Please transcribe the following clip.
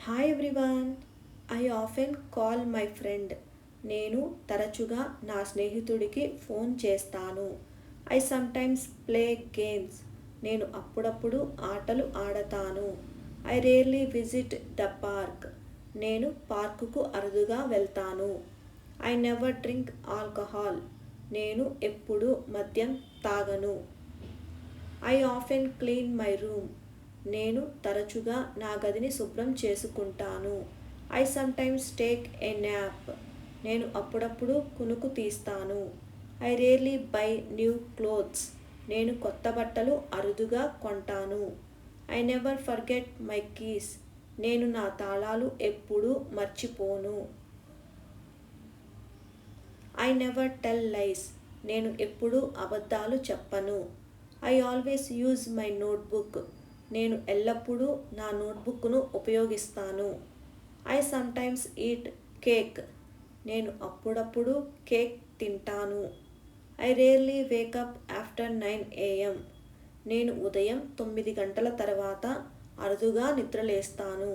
Hi everyone. I often call my friend. నేను తరచుగా నా స్నేహితుడికి ఫోన్ చేస్తాను. I sometimes play games. నేను అప్పుడప్పుడు ఆటలు ఆడతాను. I rarely visit the park. నేను పార్కుకు అరుదుగా వెళ్తాను. I never drink alcohol. నేను ఎప్పుడు మద్యం తాగను. I often clean my room. నేను తరచుగా నా గదిని శుభ్రం చేసుకుంటాను. I sometimes take a nap. నేను అప్పుడప్పుడు కునుకు తీస్తాను. I rarely buy new clothes. నేను కొత్త బట్టలు అరుదుగా కొంటాను. I never forget my keys. నేను నా తాళాలు ఎప్పుడూ మర్చిపోను. I never tell lies. నేను ఎప్పుడూ అబద్ధాలు చెప్పను. I always use my notebook. నేను ఎల్లప్పుడూ నా నోట్బుక్ను ఉపయోగిస్తాను. I sometimes eat cake. నేను అప్పుడప్పుడు కేక్ తింటాను. I rarely wake up after 9 AM. నేను ఉదయం 9 గంటల తర్వాత అరుదుగా నిద్రలేస్తాను.